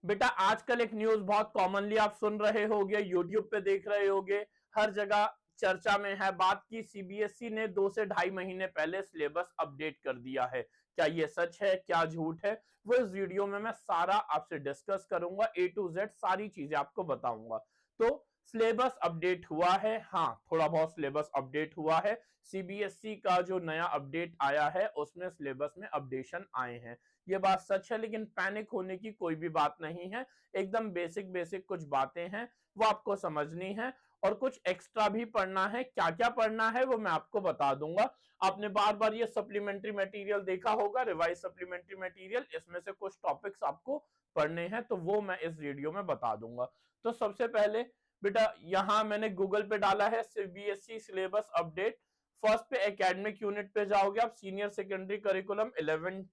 बेटा आजकल एक न्यूज बहुत कॉमनली आप सुन रहे होगे, यूट्यूब पे देख रहे होगे, हर जगह चर्चा में है बात की सीबीएसई ने 2 से ढाई महीने पहले सिलेबस अपडेट कर दिया है। क्या ये सच है, क्या झूठ है, वो इस वीडियो में मैं सारा आपसे डिस्कस करूंगा। ए टू जेड सारी चीजें आपको बताऊंगा। तो सिलेबस अपडेट हुआ है, हाँ थोड़ा बहुत सिलेबस अपडेट हुआ है। सीबीएसई का जो नया अपडेट आया है उसमें सिलेबस में अपडेशन आए हैं, ये बात सच है, लेकिन पैनिक होने की कोई भी बात नहीं है। एकदम बेसिक बेसिक कुछ बातें हैं वो आपको समझनी है, और कुछ एक्स्ट्रा भी पढ़ना है। क्या क्या पढ़ना है वो मैं आपको बता दूंगा। आपने बार बार ये सप्लीमेंट्री मटेरियल देखा होगा, रिवाइज सप्लीमेंट्री मटेरियल, इसमें से कुछ टॉपिक्स आपको पढ़ने हैं तो वो मैं इस वीडियो में बता दूंगा। तो सबसे पहले बेटा यहां मैंने गूगल पे डाला है सीबीएसई सिलेबस अपडेट। फर्स्ट पे एकेडमिक यूनिट पे जाओगे आप, senior secondary curriculum 11th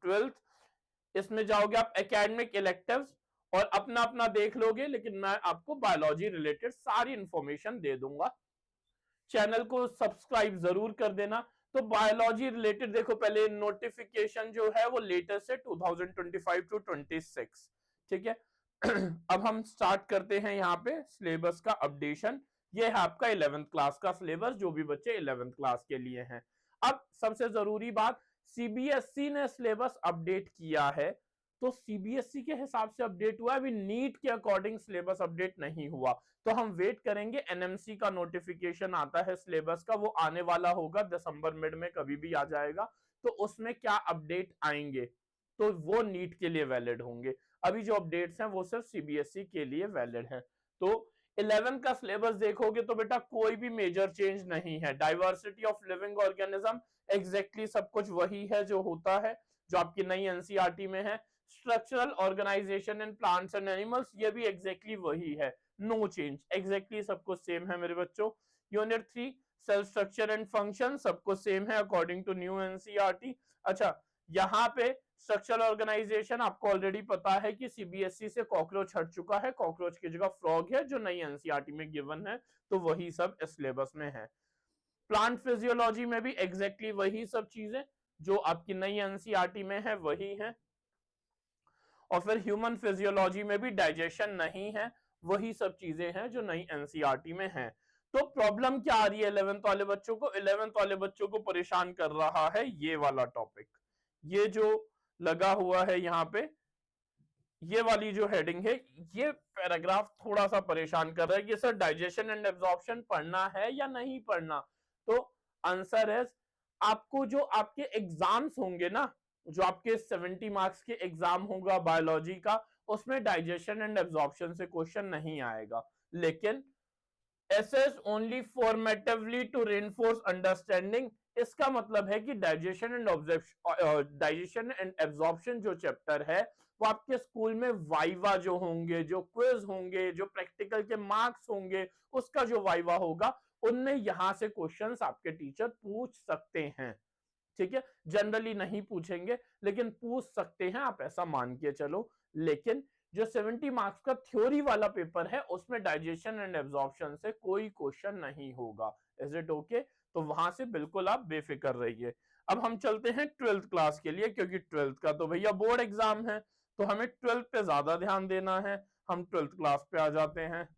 12th, इसमें जाओगे आप एकेडमिक इलेक्टिव्स और अपना अपना देख लोगे, लेकिन मैं आपको बायोलॉजी रिलेटेड सारी इंफॉर्मेशन दे दूंगा। चैनल को सब्सक्राइब जरूर कर देना। तो बायोलॉजी रिलेटेड देखो, पहले नोटिफिकेशन जो है वो लेटेस्ट है 2025 टू 26, ठीक है। अब हम स्टार्ट करते हैं यहाँ पे सिलेबस का अपडेशन। ये है आपका 11th क्लास का सिलेबस, जो भी बच्चे 11th क्लास के लिए हैं। अब सबसे जरूरी बात, सीबीएसई ने सिलेबस अपडेट किया है, तो सीबीएसई के हिसाब से अपडेट हुआ, अभी नीट के अकॉर्डिंग सिलेबस अपडेट नहीं हुआ। तो हम वेट करेंगे, एनएमसी का नोटिफिकेशन आता है सिलेबस का, वो आने वाला होगा दिसंबर मिड में, कभी भी आ जाएगा। तो उसमें क्या अपडेट आएंगे तो वो नीट के लिए वैलिड होंगे। अभी जो अपडेट्स हैं वो सिर्फ सीबीएसई के लिए वैलिड हैं। तो 11 का सिलेबस देखोगे तो बेटा कोई भी मेजर चेंज नहीं है। Diversity of living organism exactly सब कुछ वही है जो होता है, जो आपकी नई एनसीईआरटी में है। Structural organisation in plants and animals, ये भी एग्जैक्टली वही है, नो चेंज, एग्जैक्टली सब कुछ सेम है मेरे बच्चों। Unit 3 cell structure and function, सब कुछ सेम है अकॉर्डिंग टू न्यू एनसीईआरटी। अच्छा, यहाँ पे स्ट्रक्चरल ऑर्गेनाइजेशन आपको ऑलरेडी पता है कि सीबीएसई से कॉकरोच हट चुका है, कॉकरोच की जगह फ्रॉग है जो नई एनसीईआरटी में गिवन है, तो वही सब इस सिलेबस में है। प्लांट फिजियोलॉजी में भी एग्जैक्टली वही सब चीजें जो आपकी नई एनसीईआरटी में है वही है। और फिर ह्यूमन फिजियोलॉजी में भी डाइजेशन नहीं है, वही सब चीजें हैं जो नई एनसीईआरटी में है। तो प्रॉब्लम क्या आ रही है 11th वाले बच्चों को? 11th वाले बच्चों को परेशान कर रहा है ये वाला टॉपिक, ये जो लगा हुआ है यहाँ पे, ये वाली जो हेडिंग है, ये पैराग्राफ थोड़ा सा परेशान कर रहा है कि सर डाइजेशन एंड एब्जॉर्प्शन पढ़ना है या नहीं पढ़ना। तो आंसर है, आपको जो आपके एग्जाम्स होंगे ना, जो आपके 70 मार्क्स के एग्जाम होगा बायोलॉजी का, उसमें डाइजेशन एंड एब्जॉर्प्शन से क्वेश्चन नहीं आएगा, लेकिन assess only formatively to reinforce understanding। इसका मतलब है कि डाइजेशन एंड एब्जॉर्प्शन जो चैप्टर है वो आपके स्कूल में वाइवा जो होंगे, जो क्विज होंगे, जो प्रैक्टिकल के मार्क्स होंगे, उसका जो वाइवा होगा उनमें यहां से क्वेश्चंस आपके टीचर पूछ सकते हैं, ठीक है। जनरली नहीं पूछेंगे लेकिन पूछ सकते हैं, आप ऐसा मान के चलो। लेकिन जो 70 मार्क्स का थ्योरी वाला पेपर है उसमें डाइजेशन एंड एब्जॉर्प्शन से कोई क्वेश्चन नहीं होगा। Is it okay? तो वहां से बिल्कुल आप बेफिक्र रहिए। अब हम चलते हैं 12th क्लास के लिए, क्योंकि 12th का तो भैया बोर्ड एग्जाम है, तो हमें 12th पे ज्यादा ध्यान देना है। हम 12th क्लास पे आ जाते हैं।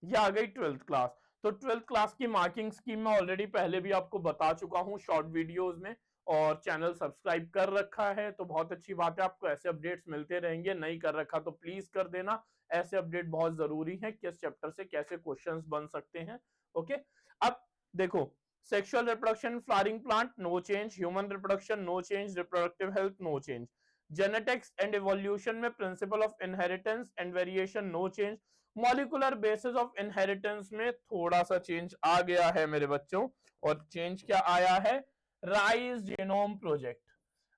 ये आ गई 12th क्लास। तो 12th क्लास की मार्किंग स्कीम मैं ऑलरेडी पहले भी आपको बता चुका हूं शॉर्ट वीडियोस में, और चैनल सब्सक्राइब कर रखा है तो बहुत अच्छी बात है, आपको ऐसे अपडेट्स मिलते रहेंगे। नहीं कर रखा तो प्लीज कर देना, ऐसे अपडेट बहुत जरूरी है, किस चैप्टर से कैसे क्वेश्चंस बन सकते हैं। ओके, अब देखो, sexual reproduction flowering plant no change, human reproduction no change, reproductive health no change, genetics and evolution में principle of inheritance and variation no change, molecular basis of inheritance में थोड़ा सा चेंज आ गया है मेरे बच्चों। और चेंज क्या आया है? Rise genome project,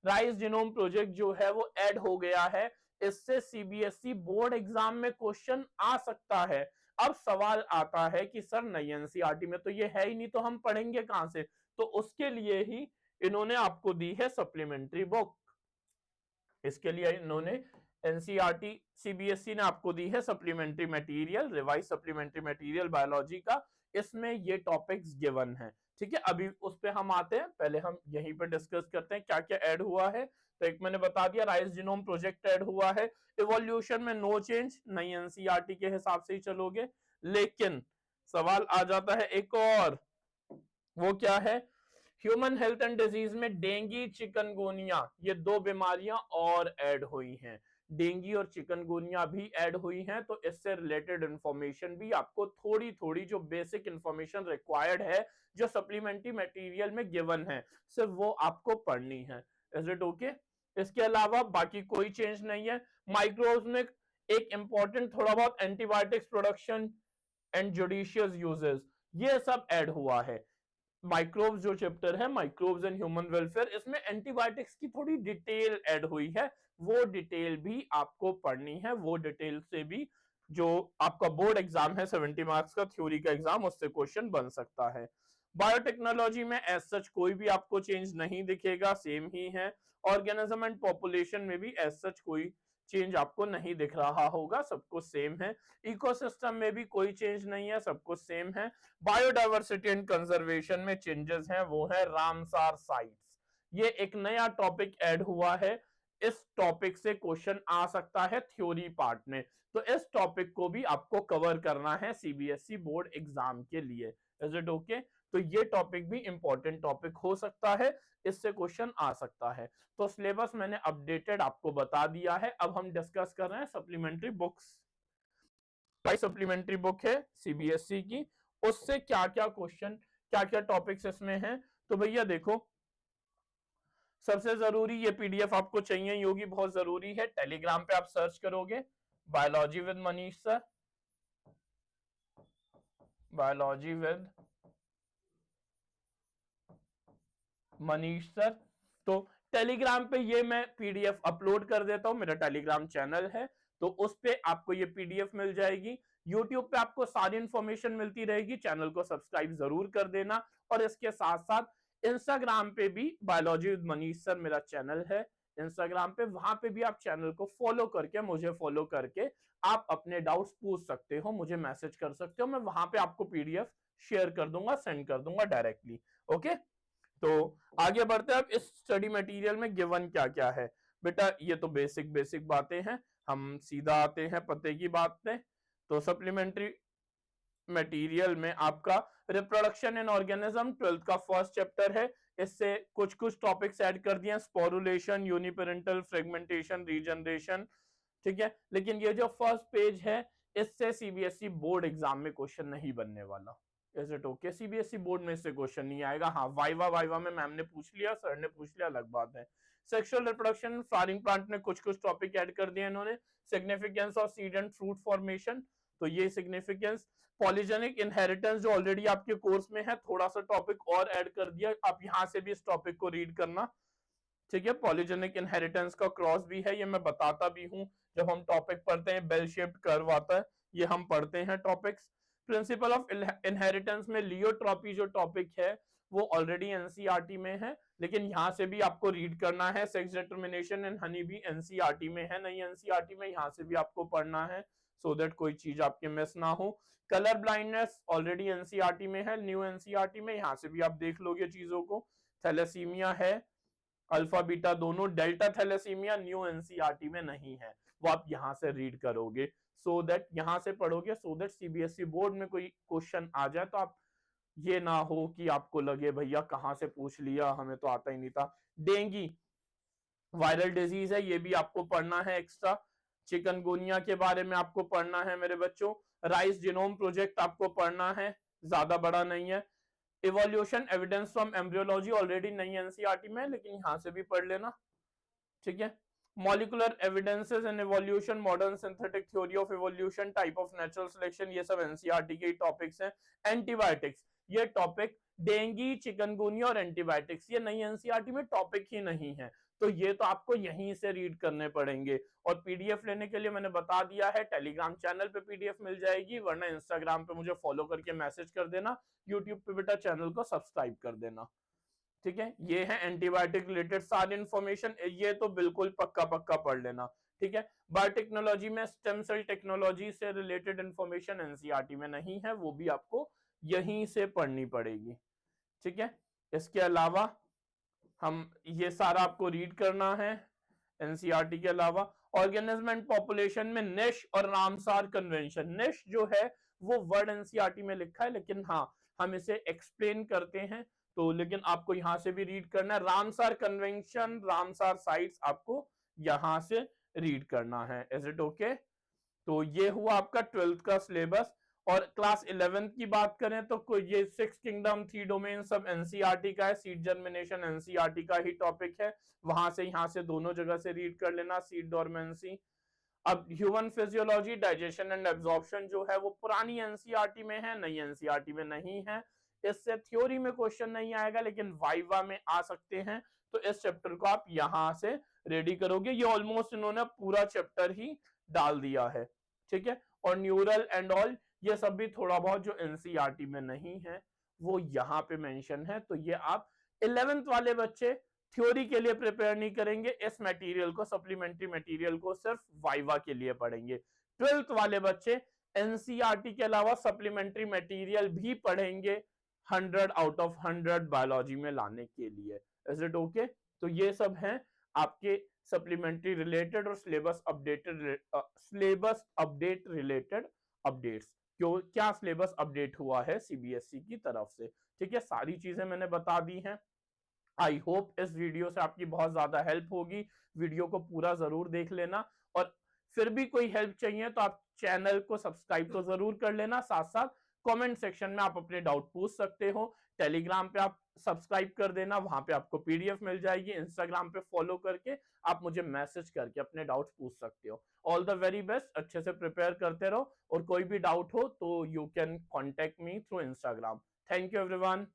rise genome project जो है वो ऐड हो गया है। इससे सीबीएसई बोर्ड एग्जाम में क्वेश्चन आ सकता है। अब सवाल आता है कि सर नई एनसीईआरटी में तो ये है ही नहीं, तो हम पढ़ेंगे कहां से? तो उसके लिए ही इन्होंने आपको दी है सप्लीमेंट्री बुक। इसके लिए इन्होंने एनसीईआरटी सीबीएसई ने आपको दी है supplementary material, revise supplementary material biology का, इसमें ये टॉपिक्स गिवन है, ठीक है। अभी उस पे हम आते हैं, पहले हम यहीं पर डिस्कस करते हैं क्या क्या ऐड हुआ है। तो एक मैंने बता दिया राइस जीनोम प्रोजेक्ट ऐड हुआ है। इवोल्यूशन में नो चेंज, नई एनसीईआरटी के हिसाब से ही चलोगे। लेकिन सवाल आ जाता है एक और, वो क्या है, ह्यूमन हेल्थ एंड डिजीज में डेंगू चिकनगुनिया ये दो बीमारियां और ऐड हुई हैं। डेंगू और चिकनगुनिया भी ऐड हुई हैं, तो इससे रिलेटेड इंफॉर्मेशन भी आपको थोड़ी थोड़ी जो बेसिक इंफॉर्मेशन रिक्वायर्ड है, जो सप्लीमेंट्री मटेरियल में गिवन है, सिर्फ वो आपको पढ़नी है। Is it okay? इसके अलावा बाकी कोई चेंज नहीं है। माइक्रोब्स में एक इंपॉर्टेंट थोड़ा बहुत antibiotics production and judicious uses, ये सब ऐड हुआ है। माइक्रोब्स जो चैप्टर है, माइक्रोब्स एंड ह्यूमन वेलफेयर, इसमें एंटीबायोटिक्स की थोड़ी डिटेल ऐड हुई है, वो डिटेल भी आपको पढ़नी है। वो डिटेल से भी जो आपका बोर्ड एग्जाम है 70 मार्क्स का थ्योरी का एग्जाम, उससे क्वेश्चन बन सकता है। बायोटेक्नोलॉजी में एज सच कोई भी आपको चेंज नहीं दिखेगा, सेम ही है। ऑर्गेनिज्म एंड पॉपुलेशन में भी एज सच कोई चेंज आपको नहीं दिख रहा होगा, सब कुछ सेम है। इकोसिस्टम में भी कोई चेंज नहीं है, सब कुछ सेम है। बायोडायवर्सिटी एंड कंजर्वेशन में चेंजेस हैं, वो है रामसार साइट्स। ये एक नया टॉपिक ऐड हुआ है, इस टॉपिक से क्वेश्चन आ सकता है थ्योरी पार्ट में, तो इस टॉपिक को भी आपको कवर करना है सीबीएसई बोर्ड एग्जाम के लिए। Is it okay? तो ये टॉपिक भी इंपॉर्टेंट टॉपिक हो सकता है, इससे क्वेश्चन आ सकता है। तो सिलेबस मैंने अपडेटेड आपको बता दिया है। अब हम डिस्कस कर रहे हैं सप्लीमेंट्री बुक्स। सप्लीमेंट्री बुक है सीबीएसई की, उससे क्या क्या क्वेश्चन, क्या क्या टॉपिक्स इसमें हैं। तो भैया देखो, सबसे जरूरी ये पीडीएफ आपको चाहिए ही होगी, बहुत जरूरी है। टेलीग्राम पे आप सर्च करोगे biology with Manish sir, biology with Manish sir, तो टेलीग्राम पे ये मैं पीडीएफ अपलोड कर देता हूं, मेरा टेलीग्राम चैनल है, तो उस पे आपको ये पीडीएफ मिल जाएगी। यूट्यूब पे आपको सारी इंफॉर्मेशन मिलती रहेगी, चैनल को सब्सक्राइब जरूर कर देना। और इसके साथ साथ इंस्टाग्राम पे भी बायोलॉजी विद मनीष सर मेरा चैनल है इंस्टाग्राम पे, वहां पे भी आप चैनल को फॉलो करके, मुझे फॉलो करके आप अपने डाउट्स पूछ सकते हो, मुझे मैसेज कर सकते हो, मैं वहां पे आपको पीडीएफ शेयर कर दूंगा, सेंड कर दूंगा डायरेक्टली। ओके, तो आगे बढ़ते हैं। अब इस स्टडी मटेरियल में गिवन क्या क्या है बेटा, ये तो बेसिक बेसिक बातें हैं, हम सीधा आते हैं पते की बात पे। तो सप्लीमेंट्री मटेरियल में आपका रिप्रोडक्शन इन ऑर्गेनिज्म 12th का फर्स्ट चैप्टर है, इससे कुछ कुछ टॉपिक्स ऐड कर दिए, स्पोरुलेशन, यूनिपेरेंटल फ्रेगमेंटेशन, रीजनरेशन, ठीक है। लेकिन ये जो फर्स्ट पेज है, इससे सीबीएसई बोर्ड एग्जाम में क्वेश्चन नहीं बनने वाला। Is it okay? CBSE board में इससे क्वेश्चन नहीं आएगा। हाँ, वाइवा में मैम ने पूछ लिया, सर ने पूछ लिया, अलग बात है। सेक्सुअल रिप्रोडक्शन फ्लावरिंग प्लांट में कुछ कुछ टॉपिक ऐड कर दिए इन्होंने। Significance of seed and fruit formation, तो ये सिग्निफिकेंस, पॉलीजेनिक इनहेरिटेंस जो ऑलरेडी आपके कोर्स में है, थोड़ा सा टॉपिक और ऐड कर दिया, आप यहां से भी इस टॉपिक को रीड करना, ठीक है। पॉलीजेनिक इनहेरिटेंस का क्रॉस भी है, ये मैं बताता भी हूं जब हम टॉपिक पढ़ते हैं, बेल शेप्ड कर्व आता है, ये हम पढ़ते हैं टॉपिक्स। प्रिंसिपल ऑफ इनहेरिटेंस में लियोट्रॉपी जो टॉपिक है, वो ऑलरेडी एनसीईआरटी में है, लेकिन यहां से भी आपको रीड करना है। सेक्स डिटरमिनेशन इन हनी भी एनसीईआरटी में है, नहीं एनसीईआरटी में, यहां से भी आपको पढ़ना है, सो दैट कोई चीज आपके मिस ना हो। कलर ब्लाइंडनेस ऑलरेडी एनसीईआरटी में है, न्यू एनसीईआरटी में, यहां से भी आप देख लोगे चीजों को। थैलेसीमिया है, अल्फा बीटा दोनों। डेल्टा थैलेसीमिया न्यू एनसीईआरटी में नहीं है, वो आप यहां से रीड करोगे, सो दैट यहां से पढ़ोगे, सो दैट सीबीएसई बोर्ड में कोई क्वेश्चन आ जाए तो आप ये ना हो कि आपको लगे भैया कहां से पूछ लिया, हमें तो आता ही नहीं था। डेंगू वायरल डिजीज है, ये भी आपको पढ़ना है एक्स्ट्रा। चिकनगुनिया के बारे में आपको पढ़ना है मेरे बच्चों। राइस जीनोम प्रोजेक्ट आपको पढ़ना है, ज्यादा बड़ा नहीं है। Evolution evidence from embryology already नहीं एनसीईआरटी में, लेकिन यहां से भी पढ़ लेना, ठीक है। Molecular evidences in evolution, modern synthetic theory of evolution, type of natural selection, ये सब एनसीईआरटी के टॉपिक्स हैं। एंटीबायोटिक्स, ये टॉपिक डेंगू, चिकनगुनिया और एंटीबायोटिक्स, ये नई एनसीईआरटी में टॉपिक ही नहीं है, तो ये तो आपको यहीं से रीड करने पड़ेंगे। और पीडीएफ लेने के लिए मैंने बता दिया है, टेलीग्राम चैनल पे पीडीएफ मिल जाएगी, वरना इंस्टाग्राम पे मुझे फॉलो करके मैसेज कर देना, यूट्यूब पे बेटा चैनल को सब्सक्राइब कर देना, ठीक है। ये है एंटीबायोटिक रिलेटेड सारी इंफॉर्मेशन, ये तो बिल्कुल पक्का पक्का पढ़ लेना, ठीक है। बायोटेक्नोलॉजी में स्टेम सेल टेक्नोलॉजी से रिलेटेड इंफॉर्मेशन एनसीईआरटी में नहीं है, वो भी आपको यहीं से पढ़नी पड़ेगी, ठीक है। इसके अलावा हम ये सारा आपको रीड करना है, एनसीईआरटी के अलावा। ऑर्गेनिज्म एंड पॉपुलेशन में निश और रामसार कन्वेंशन, निश जो है वो वर्ड एनसीईआरटी में लिखा है, लेकिन हाँ हम इसे एक्सप्लेन करते हैं, तो लेकिन आपको यहां से भी रीड करना है। रामसार कन्वेंशन, रामसार साइट्स आपको यहां से रीड करना है। Is it okay? तो ये हुआ आपका 12th का सिलेबस। और क्लास 11th की बात करें तो ये 6 किंगडम, 3 डोमेन सब एनसीईआरटी का है। सीड जर्मिनेशन एनसीईआरटी का ही टॉपिक है, वहां से यहां से दोनों जगह से रीड कर लेना, सीड डोरमेंसी। अब human physiology, digestion and absorption जो है वो पुरानी एनसीईआरटी में है, नई एनसीईआरटी में नहीं है। इससे थ्योरी में क्वेश्चन नहीं आएगा, लेकिन वाइवा में आ सकते हैं, तो इस चैप्टर को आप यहां से रेडी करोगे। ये ऑलमोस्ट इन्होंने पूरा चैप्टर ही डाल दिया है, ठीक है। और न्यूरल एंड ऑल ये सब भी थोड़ा बहुत जो एनसीईआरटी में नहीं है वो यहाँ पे मेंशन है। तो ये आप 11th वाले बच्चे थ्योरी के लिए प्रिपेयर नहीं करेंगे, इस मटेरियल को, सप्लीमेंट्री मटेरियल को सिर्फ वाइवा के लिए पढ़ेंगे। 12th वाले बच्चे एनसीईआरटी के अलावा सप्लीमेंट्री मटेरियल भी पढ़ेंगे 100 आउट ऑफ 100 बायोलॉजी में लाने के लिए। Is it okay? तो ये सब हैं आपके सप्लीमेंट्री रिलेटेड और सिलेबस अपडेट रिलेटेड अपडेट्स। क्यों, क्या सिलेबस अपडेट हुआ है सीबीएसई की तरफ से, ठीक है। सारी चीजें मैंने बता दी हैं। आई होप इस वीडियो से आपकी बहुत ज्यादा हेल्प होगी। वीडियो को पूरा जरूर देख लेना, और फिर भी कोई हेल्प चाहिए तो आप चैनल को सब्सक्राइब तो जरूर कर लेना। साथ साथ कमेंट सेक्शन में आप अपने डाउट पूछ सकते हो। टेलीग्राम पे आप सब्सक्राइब कर देना, वहां पे आपको पीडीएफ मिल जाएगी। इंस्टाग्राम पे फॉलो करके आप मुझे मैसेज करके अपने डाउट्स पूछ सकते हो। ऑल द वेरी बेस्ट, अच्छे से प्रिपेयर करते रहो, और कोई भी डाउट हो तो you can contact me through Instagram. Thank you everyone.